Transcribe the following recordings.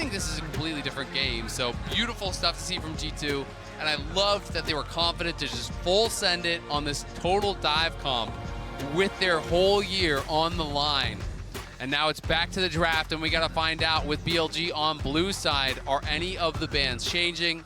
think this is a completely different game. So beautiful stuff to see from G2. And I loved that they were confident to just full send it on this total dive comp with their whole year on the line. And now it's back to the draft, and we got to find out with BLG on blue side, are any of the bans changing?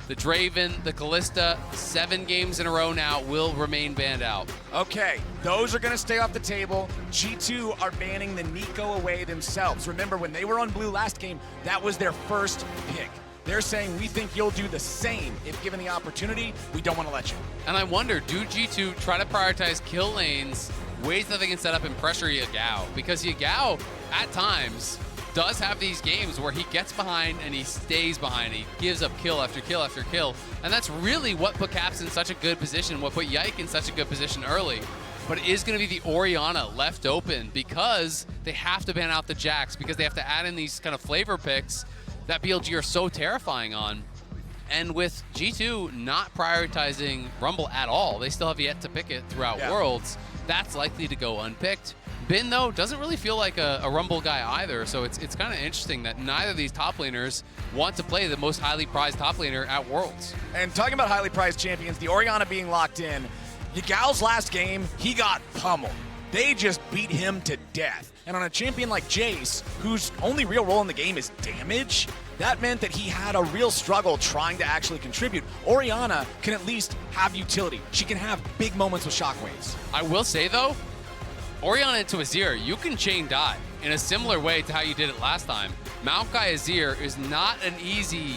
The Draven, the Callista, 7 games in a row now will remain banned out. Okay, those are going to stay off the table. G2 are banning the Nico away themselves. Remember, when they were on blue last game, that was their first pick. They're saying, we think you'll do the same if given the opportunity. We don't want to let you. And I wonder, do G2 try to prioritize kill lanes, ways that they can set up and pressure Yagao? Because Yagao, at times, does have these games where he gets behind and he stays behind. He gives up kill after kill after kill. And that's really what put Caps in such a good position, what put Yike in such a good position early. But it is going to be the Orianna left open because they have to ban out the Jax, because they have to add in these kind of flavor picks that BLG are so terrifying on. And with G2 not prioritizing Rumble at all, they still have yet to pick it throughout Worlds, that's likely to go unpicked. Bin, though, doesn't really feel like a Rumble guy either, so it's kind of interesting that neither of these top laners want to play the most highly prized top laner at Worlds. And talking about highly prized champions, the Orianna being locked in, Yagao's last game, he got pummeled. They just beat him to death. And on a champion like Jace, whose only real role in the game is damage, that meant that he had a real struggle trying to actually contribute. Orianna can at least have utility. She can have big moments with shockwaves. I will say, though, Orianna into Azir, you can chain dive in a similar way to how you did it last time. Maokai Azir is not an easy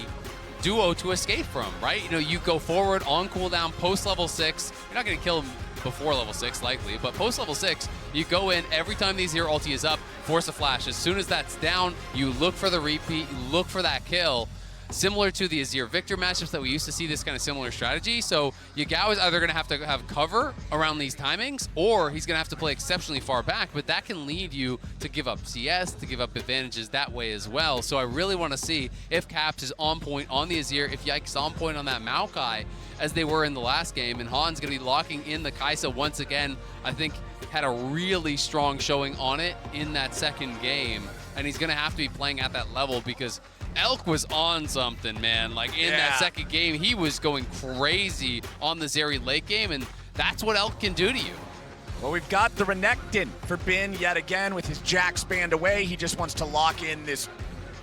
duo to escape from, right? You know, you go forward on cooldown post level 6. You're not going to kill him before level 6 likely, but post level 6, you go in every time the Azir ulti is up, force a flash. As soon as that's down, you look for the repeat, you look for that kill. Similar to the Azir Victor matchups that we used to see this kind of similar strategy. So Yagao is either going to have cover around these timings, or he's going to have to play exceptionally far back, but that can lead you to give up CS, to give up advantages that way as well. So I really want to see if Caps is on point on the Azir, if Yike is on point on that Maokai, as they were in the last game. And Han's going to be locking in the Kai'Sa once again. I think had a really strong showing on it in that second game, and he's going to have to be playing at that level because Elk was on something, man. Like, in that second game, he was going crazy on the Zeri late game, and that's what Elk can do to you. Well, we've got the Renekton for Bin yet again with his Jax banned away. He just wants to lock in this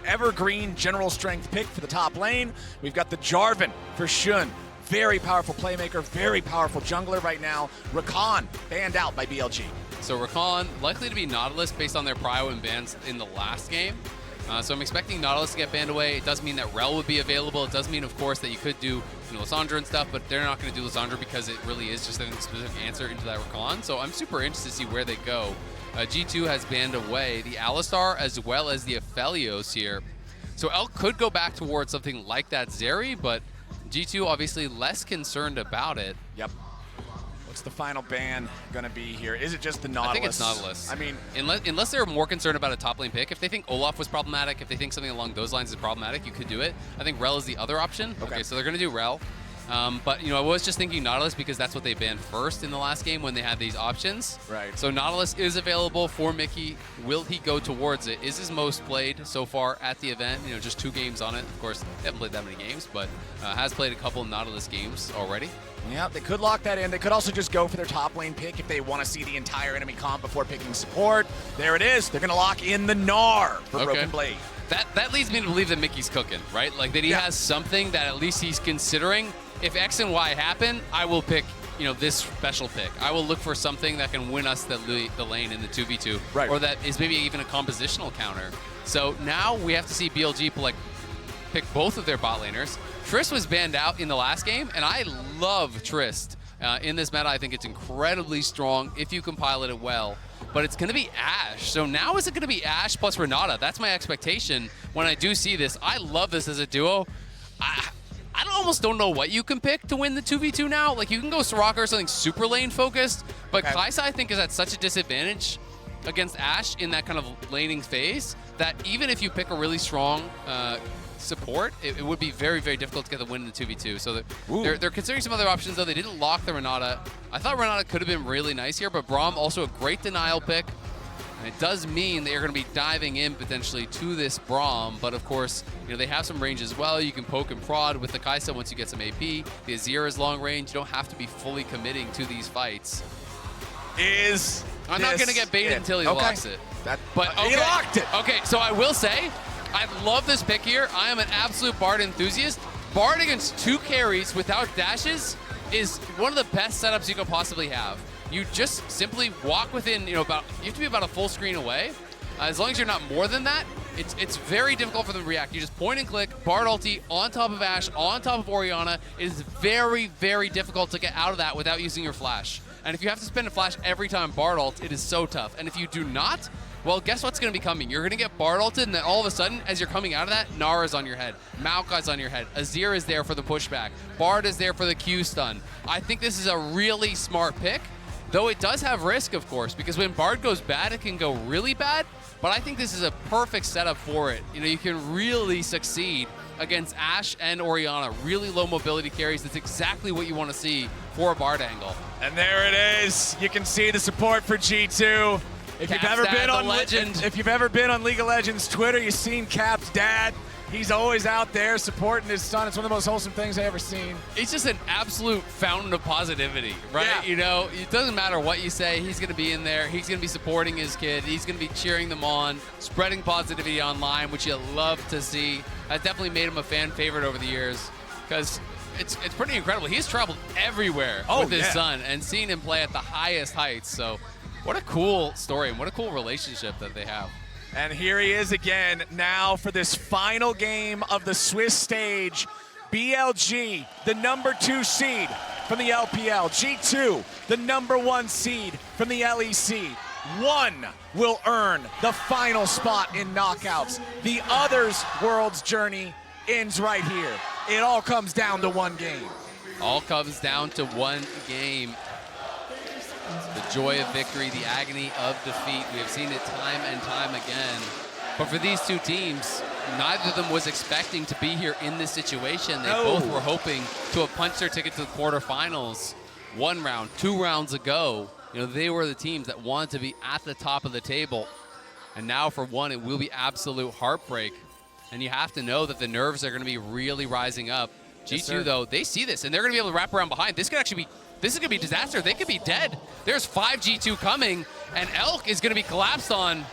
evergreen general strength pick for the top lane. We've got the Jarvan for Shun. Very powerful playmaker, very powerful jungler right now. Rakan banned out by BLG. So Rakan likely to be Nautilus based on their prio and bans in the last game. So I'm expecting Nautilus to get banned away. It does mean that Rel would be available. It does mean, of course, that you could do Lissandra and stuff, but they're not going to do Lissandra because it really is just a specific answer into that Rakan. So I'm super interested to see where they go. G2 has banned away the Alistar as well as the Aphelios here. So Elk could go back towards something like that Zeri, but G2 obviously less concerned about it. Yep. What's the final ban going to be here? Is it just the Nautilus? I think it's Nautilus. I mean, unless they're more concerned about a top lane pick. If they think Olaf was problematic, if they think something along those lines is problematic, you could do it. I think Rel is the other option. Okay, so they're going to do Rel. But, I was just thinking Nautilus because that's what they banned first in the last game when they had these options. Right. So Nautilus is available for Mickey. Will he go towards it? Is his most played so far at the event. Just 2 games on it. Of course, they haven't played that many games, but has played a couple Nautilus games already. Yeah, they could lock that in. They could also just go for their top lane pick if they want to see the entire enemy comp before picking support. There it is. They're going to lock in the Gnar for Broken Blade. That leads me to believe that Mickey's cooking, right? Like that he has something that at least he's considering. If X and Y happen, I will pick, this special pick. I will look for something that can win us the lane in the 2v2, or that is maybe even a compositional counter. So now we have to see BLG pick both of their bot laners. Trist was banned out in the last game, and I love Trist. In this meta, I think it's incredibly strong if you can pilot it well. But it's going to be Ashe. So now is it going to be Ashe plus Renata? That's my expectation when I do see this. I love this as a duo. I almost don't know what you can pick to win the 2v2 now. Like, you can go Soraka or something super lane focused, but Kai'Sa, I think, is at such a disadvantage against Ashe in that kind of laning phase that even if you pick a really strong support, it would be very, very difficult to get the win in the 2v2. So they're considering some other options, though. They didn't lock the Renata. I thought Renata could have been really nice here, but Braum also a great denial pick. And it does mean that you're going to be diving in potentially to this Braum, but of course, they have some range as well. You can poke and prod with the Kai'Sa once you get some AP. The Azir is long range. You don't have to be fully committing to these fights. I'm not going to get baited until he locks it. He locked it. Okay, so I will say, I love this pick here. I am an absolute Bard enthusiast. Bard against 2 carries without dashes is one of the best setups you could possibly have. You just simply walk within, you have to be about a full screen away. As long as you're not more than that, it's very difficult for them to react. You just point and click, Bard ulti on top of Ashe, on top of Orianna. It is very, very difficult to get out of that without using your flash. And if you have to spend a flash every time Bard ult, it is so tough. And if you do not, well, guess what's going to be coming? You're going to get Bard ulted, and then all of a sudden, as you're coming out of that, Nara's on your head, Maokai's on your head, Azir is there for the pushback, Bard is there for the Q stun. I think this is a really smart pick, though it does have risk, of course, because when Bard goes bad, it can go really bad, but I think this is a perfect setup for it. You can really succeed against Ashe and Orianna, really low mobility carries. That's exactly what you want to see for a Bard angle. And there it is. You can see the support for G2. If you've ever been on League of Legends Twitter, you've seen Cap's dad. He's always out there supporting his son. It's one of the most wholesome things I've ever seen. He's just an absolute fountain of positivity, right? Yeah. It doesn't matter what you say. He's going to be in there. He's going to be supporting his kid. He's going to be cheering them on, spreading positivity online, which you love to see. That's definitely made him a fan favorite over the years because it's pretty incredible. He's traveled everywhere with his son and seen him play at the highest heights. So what a cool story and what a cool relationship that they have. And here he is again now for this final game of the Swiss stage. BLG, the number 2 seed from the LPL. G2, the number 1 seed from the LEC. One will earn the final spot in knockouts. The other's world's journey ends right here. It all comes down to one game. All comes down to one game. The joy of victory, the agony of defeat. We have seen it time and time again. But for these two teams, neither of them was expecting to be here in this situation. They both were hoping to have punched their ticket to the quarterfinals 1 round, 2 rounds ago. They were the teams that wanted to be at the top of the table. And now for one, it will be absolute heartbreak. And you have to know that the nerves are going to be really rising up. G2, though, they see this, and they're going to be able to wrap around behind. This is going to be disaster. They could be dead. There's 5 G2 coming, and Elk is going to be collapsed on.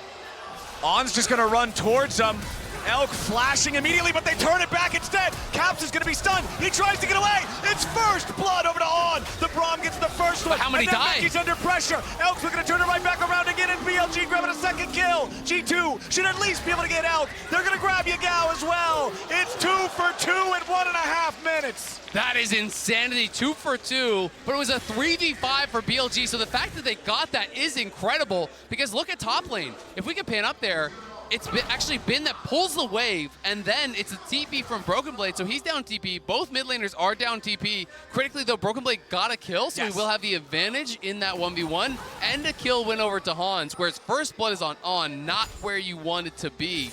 On's just going to run towards them. Elk flashing immediately, but they turn it back instead. Caps is going to be stunned. He tries to get away. It's first blood over to On. The Braum gets the first one. But how many die? He's under pressure. Elk's looking to turn it right back around again, and BLG grabbing a second kill. G2 should at least be able to get Elk. They're going to grab Yagao as well. It's 2 for 2 in 1.5 minutes. That is insanity, 2 for 2, but it was a 3v5 for BLG, so the fact that they got that is incredible, because look at top lane. If we can pan up there, it's actually been that pulls the wave, and then it's a TP from Broken Blade, so he's down TP. Both mid laners are down TP. Critically, though, Broken Blade got a kill, so he will have the advantage in that 1v1, and a kill win over to Hans, whereas first blood is on, not where you want it to be.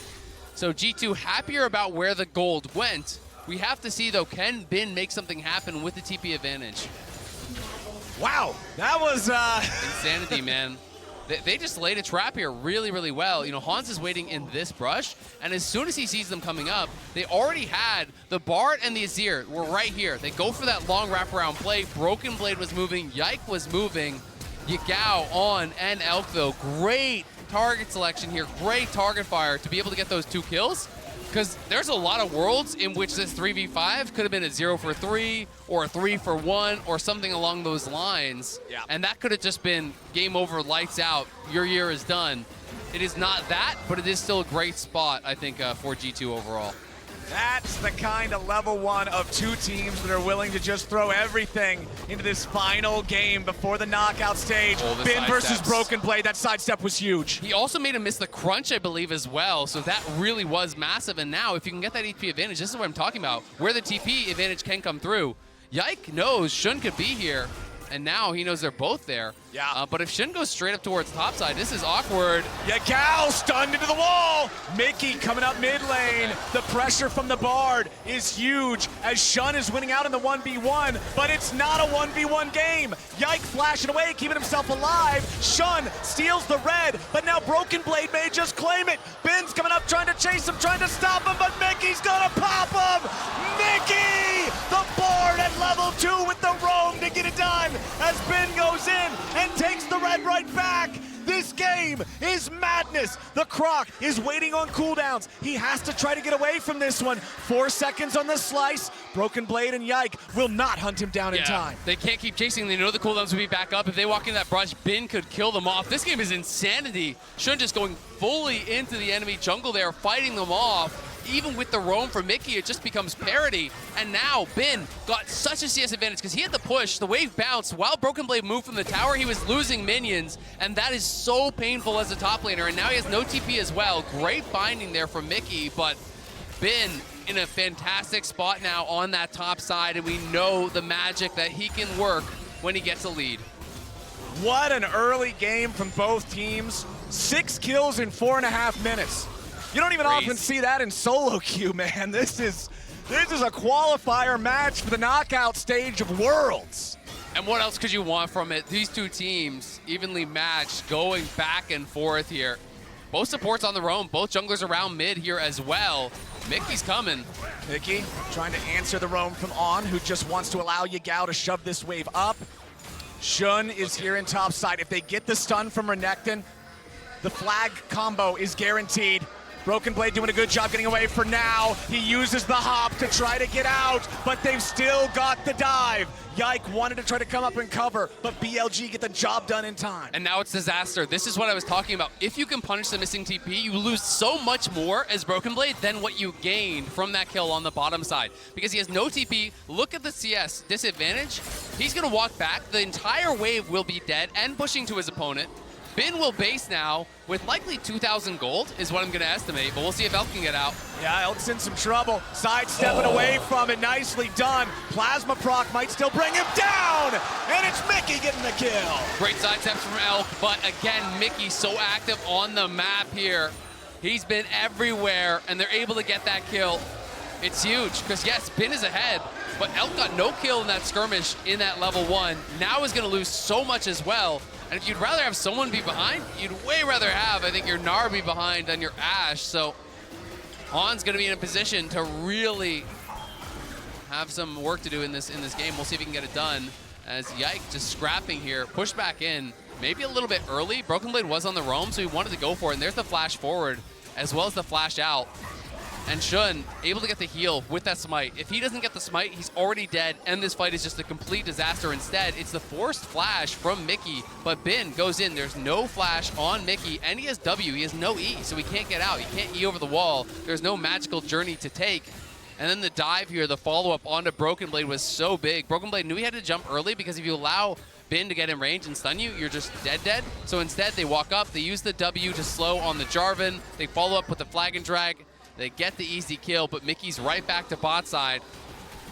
So G2 happier about where the gold went. We have to see, though, can Bin make something happen with the TP advantage? Wow, that was insanity, man. They just laid a trap here really, really well. Hans is waiting in this brush, and as soon as he sees them coming up, they already had the Bard and the Azir were right here. They go for that long wraparound play. Broken Blade was moving, Yike was moving. Yagao, On, and Elk, though. Great target selection here, great target fire to be able to get those 2 kills. Because there's a lot of worlds in which this 3v5 could have been a 0 for 3 or a 3 for 1 or something along those lines. Yeah. And that could have just been game over, lights out, your year is done. It is not that, but it is still a great spot, I think, for G2 overall. That's the kind of level 1 of 2 teams that are willing to just throw everything into this final game before the knockout stage. Bin versus Broken Blade, that sidestep was huge. He also made him miss the crunch, I believe, as well, so that really was massive. And now, if you can get that HP advantage, this is what I'm talking about, where the TP advantage can come through. Yike knows Shun could be here, and now he knows they're both there. Yeah. But if Shin goes straight up towards topside, this is awkward. Gal stunned into the wall. Mickey coming up mid lane. The pressure from the Bard is huge as Shun is winning out in the 1v1, but it's not a 1v1 game. Yike flashing away, keeping himself alive. Shun steals the red, but now Broken Blade may just claim it. Ben's coming up trying to chase him, trying to stop him, but Mickey's gonna pop him. Mickey, the Bard at level 2 with the roam to get it done as Ben goes in and takes the red right back. This game is madness. The Croc is waiting on cooldowns. He has to try to get away from this one. 4 seconds on the slice. Broken Blade and Yike will not hunt him down in time. They can't keep chasing. They know the cooldowns will be back up. If they walk into that brush, Bin could kill them off. This game is insanity. Shun just going fully into the enemy jungle there, fighting them off. Even with the roam from Mickey, it just becomes parity. And now Bin got such a CS advantage because he had the push, the wave bounced. While Broken Blade moved from the tower, he was losing minions, and that is so painful as a top laner. And now he has no TP as well. Great binding there from Mickey, but Bin in a fantastic spot now on that top side, and we know the magic that he can work when he gets a lead. What an early game from both teams. 6 kills in 4.5 minutes. You don't even often see that in solo queue, man. This is a qualifier match for the knockout stage of Worlds. And what else could you want from it? These two teams evenly matched, going back and forth here. Both supports on the roam, both junglers around mid here as well. Mickey's coming. Mickey trying to answer the roam from On, who just wants to allow Yagao to shove this wave up. Shun is here in top side. If they get the stun from Renekton, the flag combo is guaranteed. Broken Blade doing a good job getting away for now. He uses the hop to try to get out, but they've still got the dive. Yike wanted to try to come up and cover, but BLG get the job done in time. And now it's disaster. This is what I was talking about. If you can punish the missing TP, you lose so much more as Broken Blade than what you gained from that kill on the bottom side. Because he has no TP. Look at the CS disadvantage. He's going to walk back. The entire wave will be dead and pushing to his opponent. Bin will base now with likely 2,000 gold is what I'm going to estimate, but we'll see if Elk can get out. Yeah, Elk's in some trouble. Sidestepping away from it. Nicely done. Plasma proc might still bring him down, and it's Mickey getting the kill. Great sidesteps from Elk, but again, Mickey so active on the map here. He's been everywhere, and they're able to get that kill. It's huge, because yes, Bin is ahead, but Elk got no kill in that skirmish in that level 1. Now is going to lose so much as well. And if you'd rather have someone be behind, you'd way rather have, I think, your Gnar be behind than your Ashe. So Han's going to be in a position to really have some work to do in this game. We'll see if he can get it done. As Yike just scrapping here, push back in, maybe a little bit early. Broken Blade was on the roam, so he wanted to go for it. And there's the flash forward, as well as the flash out. And Shun able to get the heal with that smite. If he doesn't get the smite, he's already dead, and this fight is just a complete disaster. Instead, it's the forced flash from Mickey, but Bin goes in. There's no flash on Mickey, and he has W. He has no E, so he can't get out. He can't E over the wall. There's no magical journey to take. And then the dive here, the follow-up onto Broken Blade was so big. Broken Blade knew he had to jump early because if you allow Bin to get in range and stun you, you're just dead. So instead, they walk up, they use the W to slow on the Jarvan, they follow up with the flag and drag, they get the easy kill, but Mickey's right back to bot side.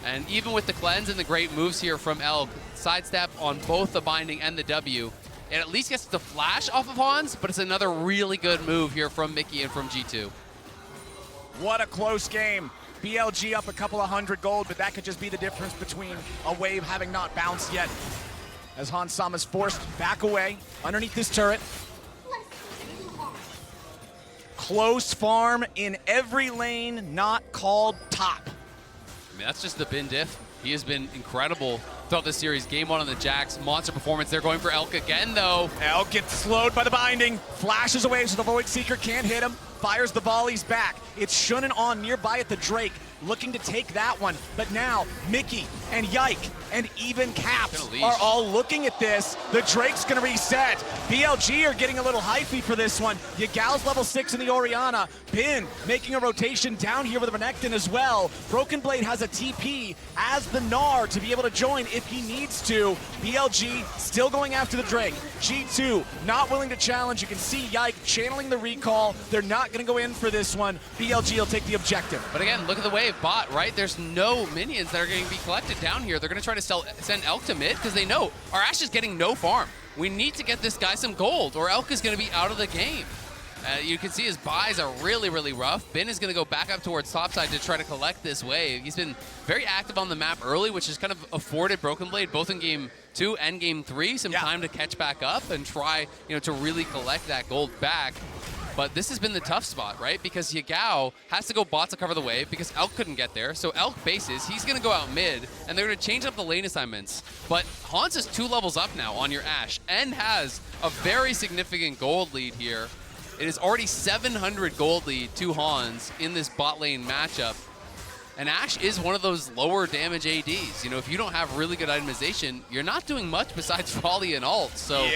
And even with the cleanse and the great moves here from Elk, sidestep on both the binding and the W, it at least gets the flash off of Hans, but it's another really good move here from Mickey and from G2. What a close game. BLG up a couple of 100 gold, but that could just be the difference between a wave having not bounced yet. As Hans Sama's forced back away underneath this turret. Close farm in every lane, not called top. I mean, that's just the Bin diff. He has been incredible throughout this series. Game 1 on the Jax, monster performance. They're going for Elk again, though. Elk gets slowed by the binding, flashes away so the Void Seeker can't hit him, fires the volleys back. It's Shun and On nearby at the Drake, looking to take that one. But now, Mickey and Yike and even Caps are all looking at this. The Drake's gonna reset. BLG are getting a little hyphy for this one. Yagao's level 6 in the Orianna. Bin making a rotation down here with Renekton as well. Broken Blade has a TP as the Gnar to be able to join if he needs to. BLG still going after the Drake. G2 not willing to challenge. You can see Yike channeling the recall. They're not going to go in for this one. BLG will take the objective. But again, look at the wave bot, right? There's no minions that are going to be collected down here. They're going to try to send Elk to mid because they know our Ashe is getting no farm. We need to get this guy some gold or Elk is going to be out of the game. You can see his buys are really, really rough. Bin is going to go back up towards topside to try to collect this wave. He's been very active on the map early, which has kind of afforded Broken Blade, both in Game 2 and Game 3, some time to catch back up and try, to really collect that gold back. But this has been the tough spot, right? Because Yagao has to go bot to cover the wave because Elk couldn't get there. So Elk bases, he's going to go out mid, and they're going to change up the lane assignments. But Hans is 2 levels up now on your Ashe and has a very significant gold lead here. It is already 700 gold lead to Hans in this bot lane matchup. And Ashe is one of those lower damage ADs. If you don't have really good itemization, you're not doing much besides volley and ult. So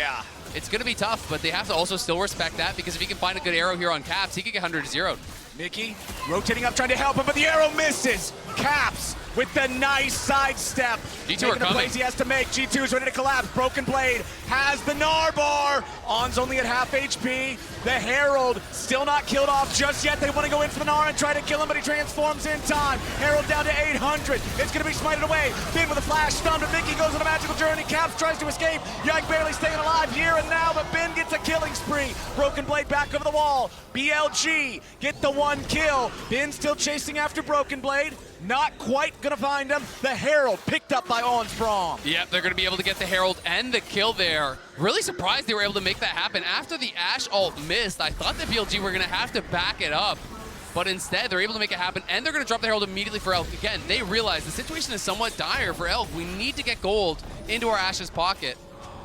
it's going to be tough, but they have to also still respect that because if he can find a good arrow here on Caps, he could get 100-0'd. Mickey rotating up, trying to help him, but the arrow misses. Caps with the nice sidestep. G2 are coming. The plays he has to make. G2 is ready to collapse. Broken Blade has the Gnar bar. On's only at half HP. The Herald still not killed off just yet. They want to go in for the Gnar and try to kill him, but he transforms in time. Herald down to 800. It's going to be smited away. Bin with a flash stun, but Mickey goes on a magical journey. Caps tries to escape. Yike barely staying alive here and now, but Bin gets a killing spree. Broken Blade back over the wall. BLG get the 1 kill. Bin still chasing after Broken Blade. Not quite gonna find him. The Herald picked up by Onsbrom. Yep, they're gonna be able to get the Herald and the kill there. Really surprised they were able to make that happen. After the Ashe ult missed, I thought the BLG were gonna have to back it up. But instead, they're able to make it happen, and they're gonna drop the Herald immediately for Elk. Again, they realize the situation is somewhat dire for Elk. We need to get gold into our Ashe's pocket.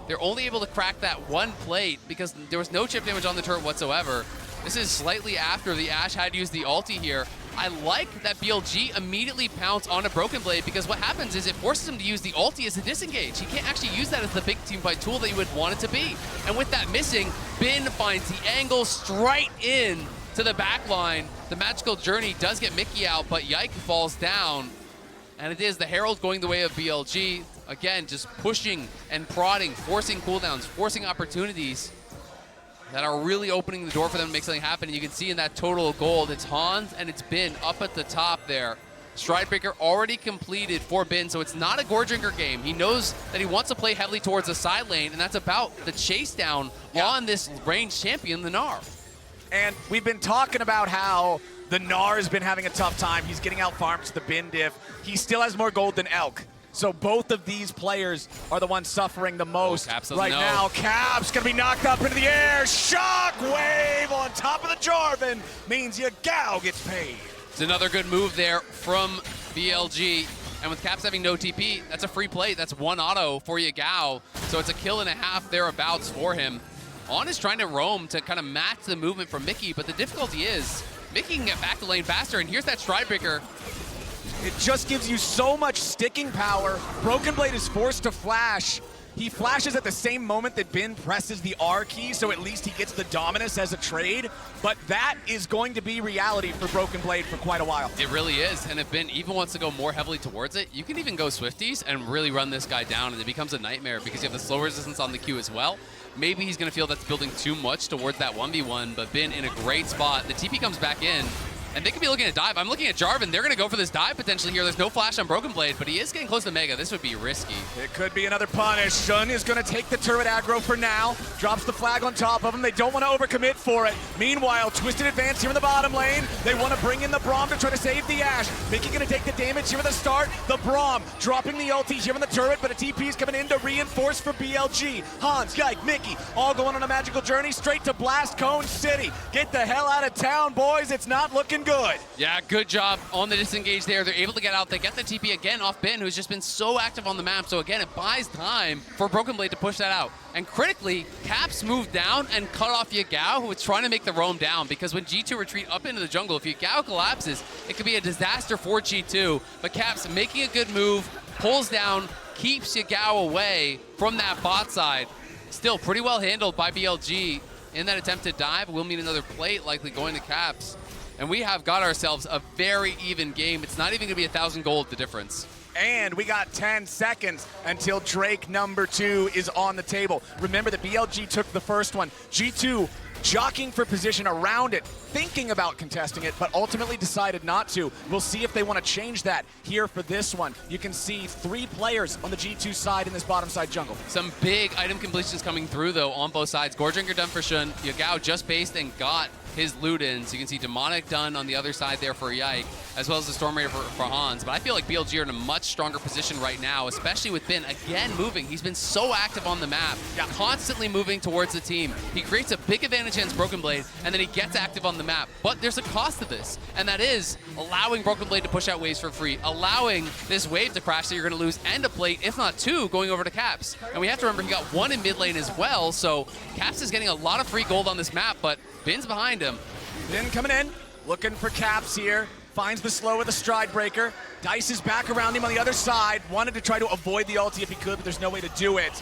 They're only able to crack that 1 plate because there was no chip damage on the turret whatsoever. This is slightly after the Ashe had used the ulti here. I like that BLG immediately pounced on a Broken Blade because what happens is it forces him to use the ulti as a disengage. He can't actually use that as the big team fight tool that you would want it to be. And with that missing, Bin finds the angle straight in to the back line. The magical journey does get Mickey out, but Yike falls down. And it is the Herald going the way of BLG. Again, just pushing and prodding, forcing cooldowns, forcing opportunities that are really opening the door for them to make something happen. And you can see in that total of gold, it's Hans and it's Bin up at the top there. Stridebreaker already completed for Bin, so it's not a Gore Drinker game. He knows that he wants to play heavily towards the side lane, and that's about the chase down on this ranged champion, the Gnar. And we've been talking about how the Gnar has been having a tough time. He's getting out farmed to the Bin diff. He still has more gold than Elk. So both of these players are the ones suffering the most right now. Caps gonna be knocked up into the air. Shockwave on top of the Jarvan means Yagao gets paid. It's another good move there from BLG. And with Caps having no TP, that's a free plate. That's 1 auto for Yagao. So it's a kill and a half thereabouts for him. On is trying to roam to kind of match the movement from Mickey, but the difficulty is Mickey can get back to lane faster, and here's that Stridebreaker. It just gives you so much sticking power. Broken Blade is forced to flash. He flashes at the same moment that Bin presses the R key, so at least he gets the Dominus as a trade. But that is going to be reality for Broken Blade for quite a while. It really is, and if Bin even wants to go more heavily towards it, you can even go Swifties and really run this guy down, and it becomes a nightmare because you have the slow resistance on the Q as well. Maybe he's going to feel that's building too much towards that 1v1, but Bin in a great spot. The TP comes back in. And they could be looking at dive. I'm looking at Jarvan. They're going to go for this dive potentially here. There's no flash on Broken Blade, but he is getting close to Mega. This would be risky. It could be another punish. Shun is going to take the turret aggro for now. Drops the flag on top of him. They don't want to overcommit for it. Meanwhile, Twisted advance here in the bottom lane. They want to bring in the Braum to try to save the Ashe. Mickey going to take the damage here at the start. The Braum dropping the ulti here in the turret, but a TP is coming in to reinforce for BLG. Hans, Yike, Mickey, all going on a magical journey straight to Blast Cone City. Get the hell out of town, boys. It's not looking good. Yeah, good job on the disengage there. They're able to get out. They get the TP again off Bin, who's just been so active on the map. So again, it buys time for Broken Blade to push that out. And critically, Caps moved down and cut off Yagao, who was trying to make the roam down, because when G2 retreat up into the jungle, if Yagao collapses, it could be a disaster for G2. But Caps making a good move, pulls down, keeps Yagao away from that bot side. Still pretty well handled by BLG in that attempted dive. We'll meet another plate, likely going to Caps. And we have got ourselves a very even game. It's not even going to be 1,000 gold, the difference. And we got 10 seconds until Drake number 2 is on the table. Remember that BLG took the first one. G2 jockeying for position around it, thinking about contesting it, but ultimately decided not to. We'll see if they want to change that here for this one. You can see 3 players on the G2 side in this bottom side jungle. Some big item completions coming through, though, on both sides. Goredrinker done for Shun. Yagao just based and got his loot in. So you can see Demonic done on the other side there for Yike, as well as the Storm Raider for Hans. But I feel like BLG are in a much stronger position right now, especially with Bin again moving. He's been so active on the map, constantly moving towards the team. He creates a big advantage against Broken Blade, and then he gets active on the map. But there's a cost to this, and that is allowing Broken Blade to push out waves for free, allowing this wave to crash that you're going to lose and a plate, if not 2, going over to Caps. And we have to remember he got 1 in mid lane as well, so Caps is getting a lot of free gold on this map, but Bin's behind him. Bin coming in, looking for Caps here. Finds the slow with the stride breaker. Dice is back around him on the other side. Wanted to try to avoid the ulti if he could, but there's no way to do it.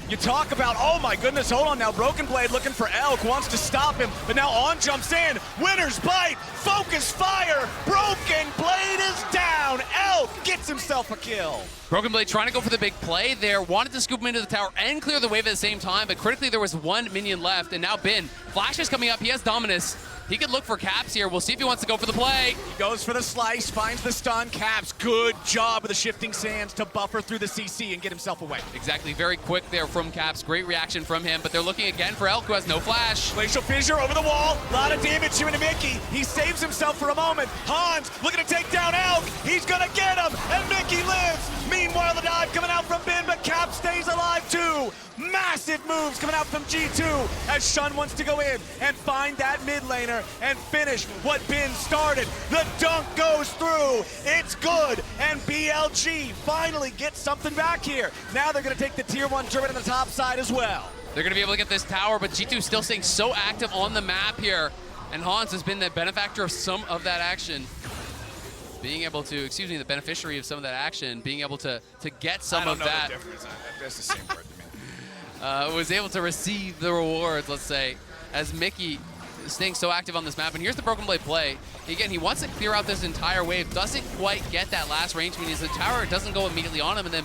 You talk about, oh my goodness, hold on now. Broken Blade looking for Elk, wants to stop him, but now On jumps in. Winner's bite, focus fire. Broken Blade is down. Elk gets himself a kill. Broken Blade trying to go for the big play there, wanted to scoop him into the tower and clear the wave at the same time, but critically there was 1 minion left, and now Bin. Flash is coming up, he has Dominus. He could look for Caps here. We'll see if he wants to go for the play. He goes for the slice, finds the stun. Caps, good job with the shifting sands to buffer through the CC and get himself away. Exactly, very quick there from Caps. Great reaction from him, but they're looking again for Elk, who has no flash. Glacial Fissure over the wall. A lot of damage here into Mickey. He saves himself for a moment. Hans looking to take down Elk. He's going to get him, and Mickey lives. Meanwhile, the dive coming out from Bin, but Caps stays alive too. Massive moves coming out from G2 as Shun wants to go in and find that mid laner and finish what Bin started. The dunk goes through. It's good, and BLG finally gets something back here. Now they're going to take the tier 1 turret on the top side as well. They're going to be able to get this tower, but G2 still staying so active on the map here, and Hans has been the benefactor of some of that action. Being able to, the beneficiary of some of that action, being able to get some of that. I don't know the difference. That's the same word to me. Was able to receive the rewards, let's say, as Mickey is staying so active on this map. And here's the Broken Blade play. Again, he wants to clear out this entire wave, doesn't quite get that last range means the tower doesn't go immediately on him, and then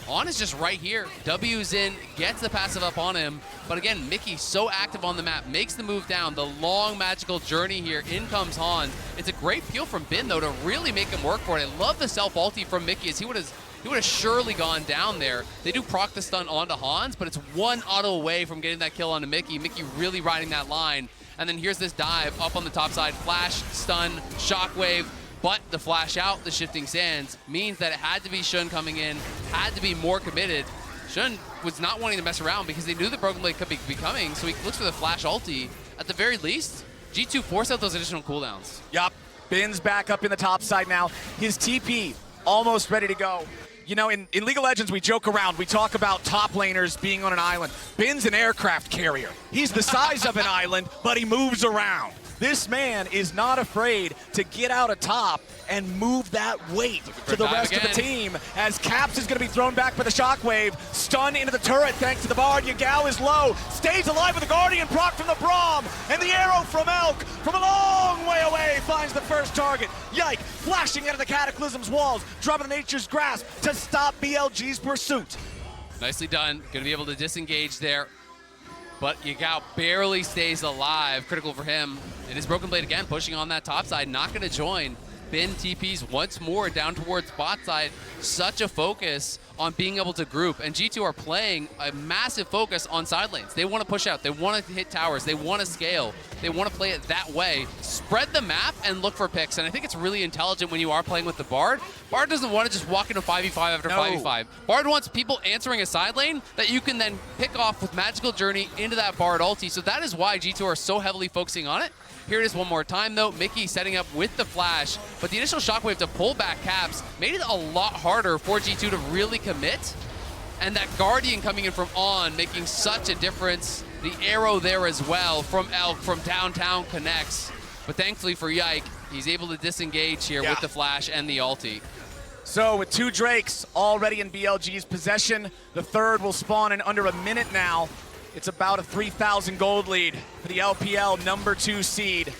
On is just right here. W's in, gets the passive up on him. But again, Mickey so active on the map, makes the move down, the long magical journey here. In comes Han. It's a great peel from Bin, though, to really make him work for it. I love the self-ulti from Mickey, as he would have surely gone down there. They do proc the stun onto Hans, but it's 1 auto away from getting that kill onto Mickey. Mickey really riding that line. And then here's this dive up on the top side. Flash, stun, shockwave. But the flash out, the shifting sands, means that it had to be Shun coming in, had to be more committed. Shun was not wanting to mess around because they knew the Broken Blade could be coming, so he looks for the flash ulti. At the very least, G2 force out those additional cooldowns. Yup, Bin's back up in the top side now. His TP almost ready to go. You know, in League of Legends, we joke around. We talk about top laners being on an island. Bin's an aircraft carrier. He's the size of an island, but he moves around. This man is not afraid to get out atop and move that weight to the rest of the team, as Caps is going to be thrown back by the shockwave. Stun into the turret thanks to the Bard. Yagao is low, stays alive with the Guardian proc from the Braum, and the arrow from Elk from a long way away finds the first target. Yike, flashing out of the Cataclysm's walls, dropping the Nature's Grasp to stop BLG's pursuit. Nicely done. Going to be able to disengage there. But Yagao barely stays alive. Critical for him. It is Broken Blade again, pushing on that top side. Not going to join. Bin TPs once more down towards bot side. Such a focus on being able to group. And G2 are playing a massive focus on side lanes. They want to push out. They want to hit towers. They want to scale. They want to play it that way. Spread the map and look for picks. And I think it's really intelligent when you are playing with the Bard. Bard doesn't want to just walk into 5v5 after 5v5. Bard wants people answering a side lane that you can then pick off with Magical Journey into that Bard ulti. So that is why G2 are so heavily focusing on it. Here it is one more time, though. Mickey setting up with the flash, but the initial shockwave to pull back Caps made it a lot harder for G2 to really commit. And that Guardian coming in from On, making such a difference. The arrow there as well from Elk, from downtown connects. But thankfully for Yike, he's able to disengage here with the flash and the ulti. So with 2 Drakes already in BLG's possession, the third will spawn in under a minute now. It's about a 3,000 gold lead for the LPL #2 seed.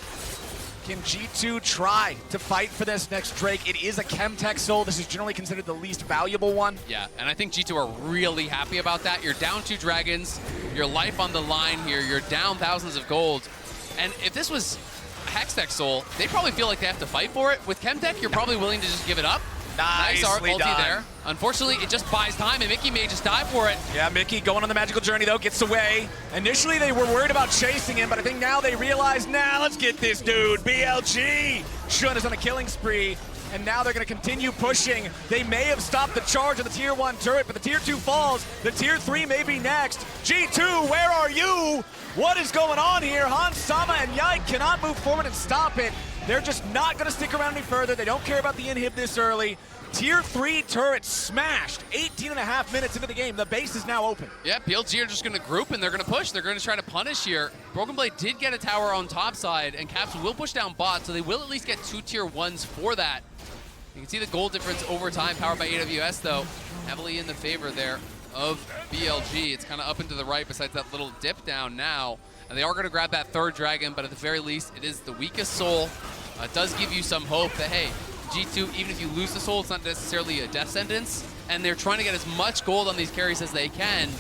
Can G2 try to fight for this next Drake? It is a Chemtech soul. This is generally considered the least valuable one. Yeah, and I think G2 are really happy about that. You're down 2 dragons. your life on the line here. You're down thousands of gold. And if this was Hextech Soul, they probably feel like they have to fight for it. With Chemtech, you're probably willing to just give it up. Nice ulti there. Unfortunately, it just buys time, and Mickey may just die for it. Yeah, Mickey going on the magical journey, though, gets away. Initially, they were worried about chasing him, but I think now they realize, let's get this dude. BLG. Shun is on a killing spree, and now they're going to continue pushing. They may have stopped the charge of the Tier 1 turret, but the Tier 2 falls. The Tier 3 may be next. G2, where are you? What is going on here? Hans Sama and Yike cannot move forward and stop it. They're just not going to stick around any further. They don't care about the inhib this early. Tier 3 turret smashed 18.5 minutes into the game. The base is now open. Yeah, BLG are just going to group and they're going to push. They're going to try to punish here. Broken Blade did get a tower on top side, and Caps will push down bot, so they will at least get 2 Tier 1s for that. You can see the gold difference over time, powered by AWS, though. Heavily in the favor there of BLG. It's kind of up and to the right besides that little dip down now. And they are going to grab that third dragon, but at the very least, it is the weakest soul. It does give you some hope that, hey, G2, even if you lose the soul, it's not necessarily a death sentence. And they're trying to get as much gold on these carries as they can.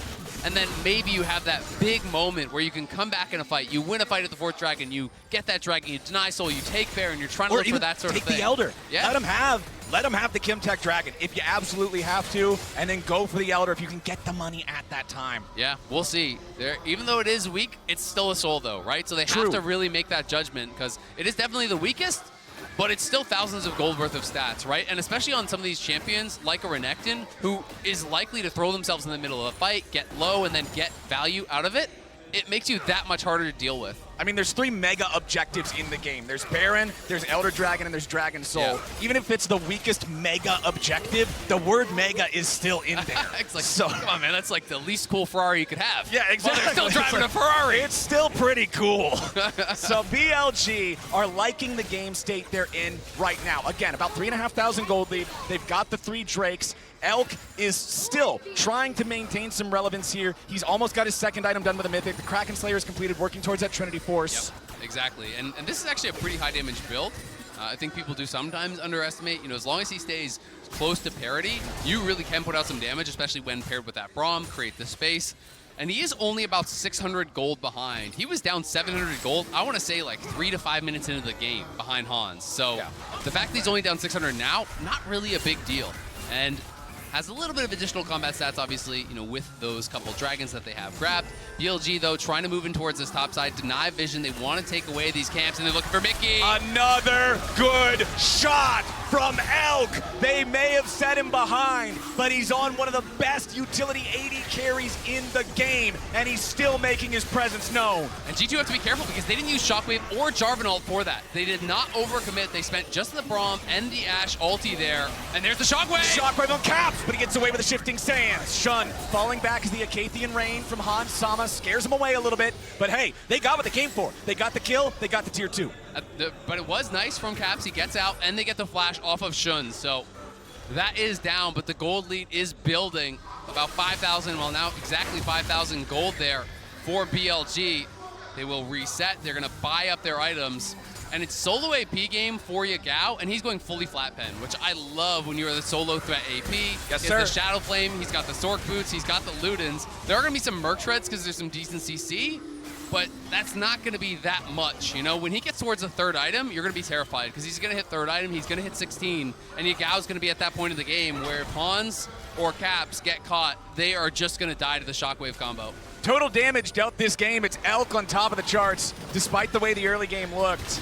And then maybe you have that big moment where you can come back in a fight. You win a fight at the fourth dragon, you get that dragon, you deny soul, you take Baron, you're trying to look for that sort of thing. Take the Elder. Yeah. Let them have the Chemtech Dragon if you absolutely have to, and then go for the Elder if you can get the money at that time. Yeah, we'll see. Even though it is weak, it's still a soul though, right? So they have to really make that judgment, because it is definitely the weakest, but it's still thousands of gold worth of stats, right? And especially on some of these champions, like a Renekton, who is likely to throw themselves in the middle of a fight, get low, and then get value out of it, it makes you that much harder to deal with. I mean, there's 3 mega objectives in the game. There's Baron, there's Elder Dragon, and there's Dragon Soul. Yeah. Even if it's the weakest mega objective, the word mega is still in there. It's like, come on, man, that's like the least cool Ferrari you could have. Yeah, exactly. Well, they're still driving a Ferrari. It's still pretty cool. So BLG are liking the game state they're in right now. Again, about 3,500 gold lead. They've got the 3 Drakes. Elk is still trying to maintain some relevance here. He's almost got his second item done with a Mythic. The Kraken Slayer is completed, working towards that Trinity Force. Yep, exactly. And this is actually a pretty high damage build. I think people do sometimes underestimate, as long as he stays close to parity, you really can put out some damage, especially when paired with that Braum, create the space. And he is only about 600 gold behind. He was down 700 gold, I want to say like 3 to 5 minutes into the game behind Hans. So the fact that he's only down 600 now, not really a big deal. And has a little bit of additional combat stats, obviously, with those couple dragons that they have grabbed. BLG, though, trying to move in towards this top side, deny vision. They want to take away these camps, and they're looking for Mickey. Another good shot from Elk. They may have set him behind, but he's on one of the best utility AD carries in the game, and he's still making his presence known. And G2 have to be careful because they didn't use Shockwave or Jarvan ult for that. They did not overcommit. They spent just the Braum and the Ashe ulti there, and there's the Shockwave. Shockwave on Caps, but he gets away with the shifting sands. Shun falling back as the Acathian Rain from Hans Sama scares him away a little bit, but hey, they got what they came for. They got the kill, they got the tier 2. But it was nice from Caps. He gets out, and they get the flash off of Shun. So that is down, but the gold lead is building. About 5,000, well now exactly 5,000 gold there for BLG. They will reset. They're going to buy up their items. And it's solo AP game for Yagao, and he's going fully flat pen, which I love when you're the solo threat AP. Yes, he has the Shadow Flame, he's got the Sork Boots, he's got the Ludens. There are going to be some Merc Shreds because there's some decent CC, but that's not going to be that much. When he gets towards the third item, you're going to be terrified because he's going to hit third item, he's going to hit 16, and Yagao's going to be at that point of the game where if Hans or Caps get caught, they are just going to die to the Shockwave combo. Total damage dealt this game. It's Elk on top of the charts, despite the way the early game looked.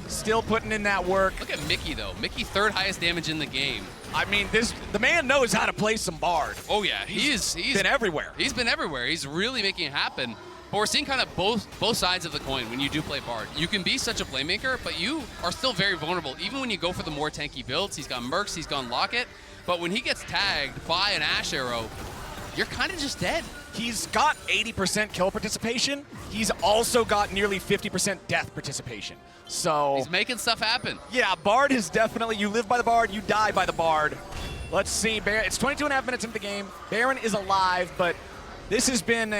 Still putting in that work. Look at Mickey, though. Mickey, third highest damage in the game. I mean, the man knows how to play some Bard. Oh, yeah. He's been everywhere. He's been everywhere. He's really making it happen. But we're seeing kind of both sides of the coin when you do play Bard. You can be such a playmaker, but you are still very vulnerable. Even when you go for the more tanky builds, he's got Mercs, he's gone Locket. But when he gets tagged by an Ashe Arrow, you're kind of just dead. He's got 80% kill participation. He's also got nearly 50% death participation. So he's making stuff happen. Yeah, Bard is definitely, you live by the Bard, you die by the Bard. Let's see, it's 22.5 minutes into the game. Baron is alive, but this has been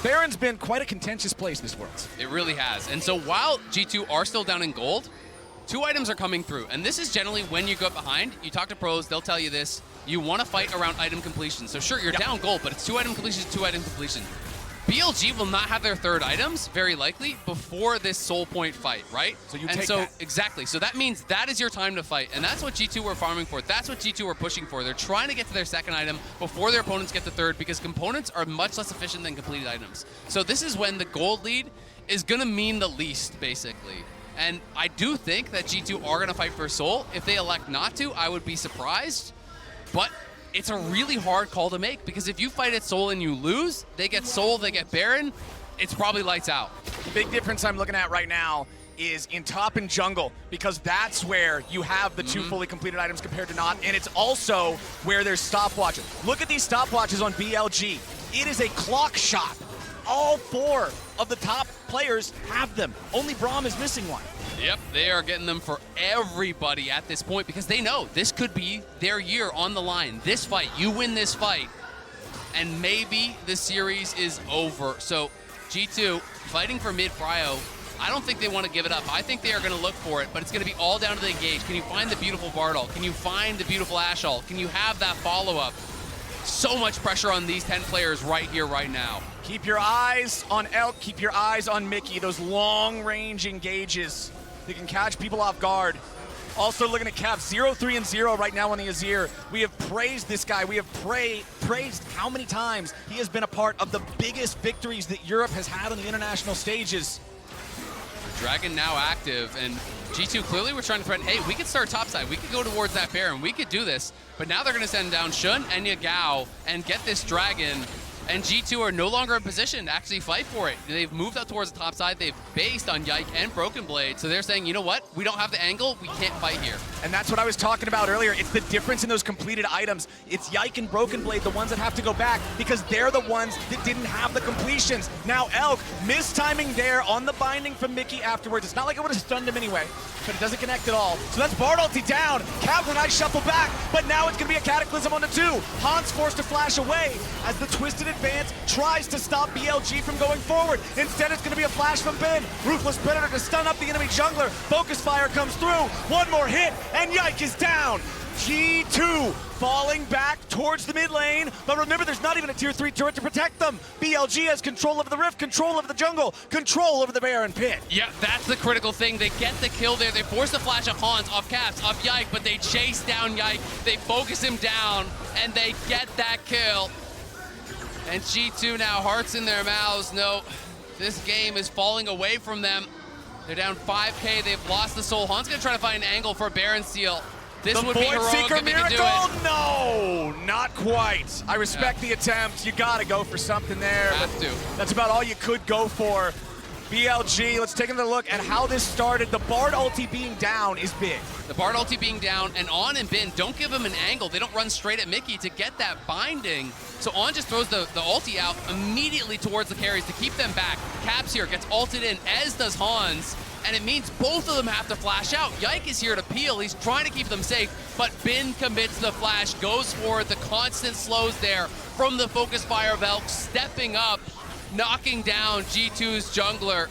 Baron's been quite a contentious place this Worlds. It really has. And so while G2 are still down in gold, 2 items are coming through. And this is generally when you go behind. You talk to pros, they'll tell you this. You want to fight around item completion. So sure, you're down gold, but it's 2 item completion, 2 item completion. BLG will not have their third items, very likely, before this soul point fight, right? So you and take so that. Exactly. So that means that is your time to fight, and that's what G2 were farming for. That's what G2 were pushing for. They're trying to get to their second item before their opponents get the third, because components are much less efficient than completed items. So this is when the gold lead is going to mean the least, basically. And I do think that G2 are going to fight for soul. If they elect not to, I would be surprised. But it's a really hard call to make, because if you fight at soul and you lose, they get soul, they get Baron, it's probably lights out. The big difference I'm looking at right now is in top and jungle, because that's where you have the two fully completed items compared to not, and it's also where there's stopwatches. Look at these stopwatches on BLG. It is a clock shot. All 4 of the top players have them. Only Braum is missing one. Yep, they are getting them for everybody at this point, because they know this could be their year on the line. This fight, you win this fight, and maybe the series is over. So G2 fighting for mid Cryo, I don't think they want to give it up. I think they are going to look for it, but it's going to be all down to the engage. Can you find the beautiful Bardol? Can you find the beautiful Ashall? Can you have that follow-up? So much pressure on these 10 players right here, right now. Keep your eyes on Elk, keep your eyes on Mickey. Those long-range engages, they can catch people off guard. Also looking at Cap, 0-3 and 0 right now on the Azir. We have praised this guy. We have praised how many times he has been a part of the biggest victories that Europe has had on the international stages. Dragon now active, and G2 clearly were trying to threaten, hey, we could start topside. We could go towards that Baron. We could do this. But now they're going to send down Shun and Yagao and get this Dragon. And G2 are no longer in position to actually fight for it. They've moved up towards the top side. They've based on Yike and Broken Blade. So they're saying, you know what? We don't have the angle. We can't fight here. And that's what I was talking about earlier. It's the difference in those completed items. It's Yike and Broken Blade, the ones that have to go back, because they're the ones that didn't have the completions. Now Elk, mistiming there on the binding from Mickey afterwards. It's not like it would have stunned him anyway, but it doesn't connect at all. So that's Bard ulti down. Cap and I shuffle back, but now it's going to be a Cataclysm on the 2. Hans forced to flash away as the Twisted Advance tries to stop BLG from going forward. Instead, it's going to be a flash from Ben. Ruthless Predator to stun up the enemy jungler. Focus Fire comes through. One more hit, and Yike is down. G2 falling back towards the mid lane, but remember, there's not even a tier 3 turret to protect them. BLG has control of the rift, control of the jungle, control over the Baron pit. Yeah, that's the critical thing. They get the kill there. They force the flash of Hans, off Caps, off Yike, but they chase down Yike. They focus him down, and they get that kill. And G2 now, hearts in their mouths. No, this game is falling away from them. They're down 5K. They've lost the soul. Hans gonna try to find an angle for a Baron steal. This would be heroic if they could do it. No, not quite. I respect the attempt. You gotta go for something there. Have to. That's about all you could go for. BLG, let's take another look at how this started. The Bard ulti being down is big. The Bard ulti being down, and On and Bin don't give him an angle. They don't run straight at Mickey to get that binding. So On just throws the ulti out immediately towards the carries to keep them back. Caps here gets ulted in, as does Hans. And it means both of them have to flash out. Yike is here to peel. He's trying to keep them safe, but Bin commits the flash, goes for it. The constant slows there from the focus fire of Elk, stepping up, knocking down G2's jungler.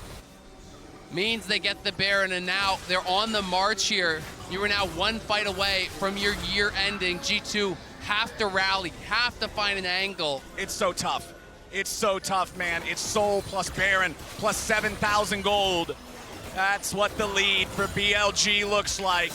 Means they get the Baron, and now they're on the march here. You are now one fight away from your year ending. G2 have to rally, have to find an angle. It's so tough. It's so tough, man. It's Soul plus Baron plus 7,000 gold. That's what the lead for BLG looks like.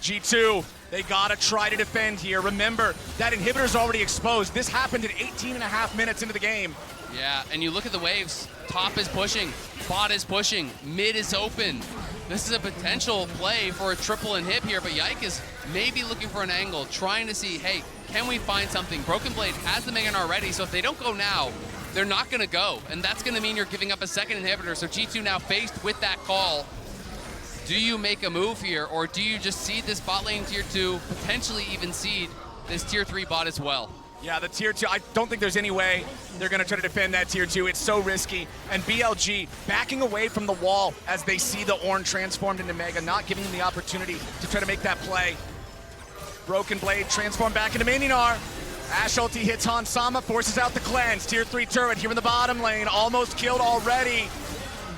G2, they gotta try to defend here. Remember, that inhibitor's already exposed. This happened at 18.5 minutes into the game. Yeah, and you look at the waves. Top is pushing, bot is pushing, mid is open. This is a potential play for a triple inhib here, but Yike is maybe looking for an angle, trying to see, hey, can we find something? Broken Blade has the Megan already, so if they don't go now, they're not gonna go, and that's gonna mean you're giving up a second inhibitor. So G2 now faced with that call. Do you make a move here, or do you just seed this bot lane tier 2, potentially even seed this tier 3 bot as well? Yeah, the tier 2, I don't think there's any way they're gonna try to defend that tier 2. It's so risky. And BLG backing away from the wall as they see the Ornn transformed into Mega, not giving them the opportunity to try to make that play. Broken Blade transformed back into Mininar. Ash ulti hits Han Sama, forces out the cleanse. Tier 3 turret here in the bottom lane, almost killed already.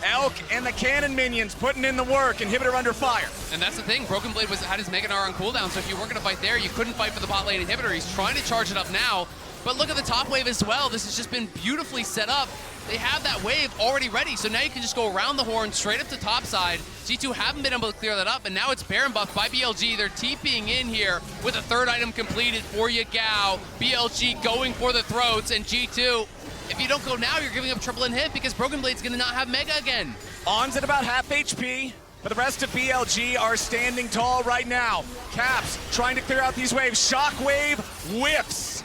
Elk and the cannon minions putting in the work. Inhibitor under fire. And that's the thing, Broken Blade had his Meganar on cooldown, so if you weren't going to fight there, you couldn't fight for the bot lane inhibitor. He's trying to charge it up now, but look at the top wave as well. This has just been beautifully set up. they have that wave already ready. So now you can just go around the horn, straight up to top side. G2 haven't been able to clear that up, and now it's Baron buff by BLG. They're TPing in here with a third item completed for Yagao. BLG going for the throats, and G2, if you don't go now, you're giving up triple inhib because Broken Blade's gonna not have Mega again. On's at about half HP, but the rest of BLG are standing tall right now. Caps trying to clear out these waves. Shockwave whiffs.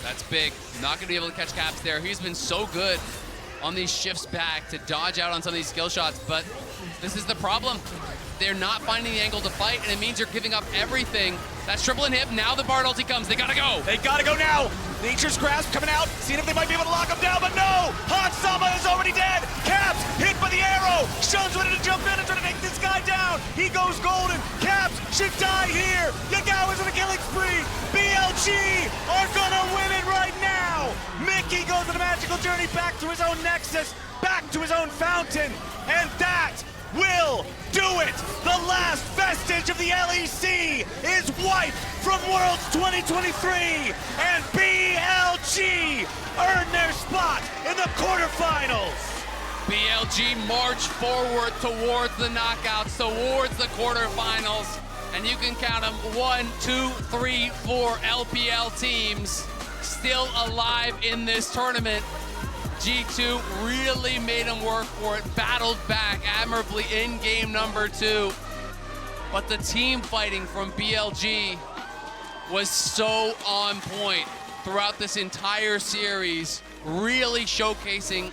That's big. Not gonna be able to catch Caps there. He's been so good on these shifts back to dodge out on some of these skill shots, but this is the problem. They're not finding the angle to fight, and it means you're giving up everything. That's triple inhib. Now the Bard ulti comes. They gotta go. They gotta go now. Nature's Grasp coming out, seeing if they might be able to lock him down, but no! Hansama is already dead! Caps hit by the arrow! Shun's ready to jump in and try to take this guy down! He goes golden! Caps should die here! Yagao is on a killing spree! BLG are gonna win it right now! Mickey goes on a magical journey back to his own Nexus, back to his own fountain, and that will do it! The last vestige of the LEC is wiped from Worlds 2023, and BLG earn their spot in the quarterfinals. BLG march forward towards the knockouts, towards the quarterfinals, and you can count them 1, 2, 3, 4 LPL teams still alive in this tournament. G2 really made them work for it, battled back admirably in game number 2. But the team fighting from BLG was so on point throughout this entire series, really showcasing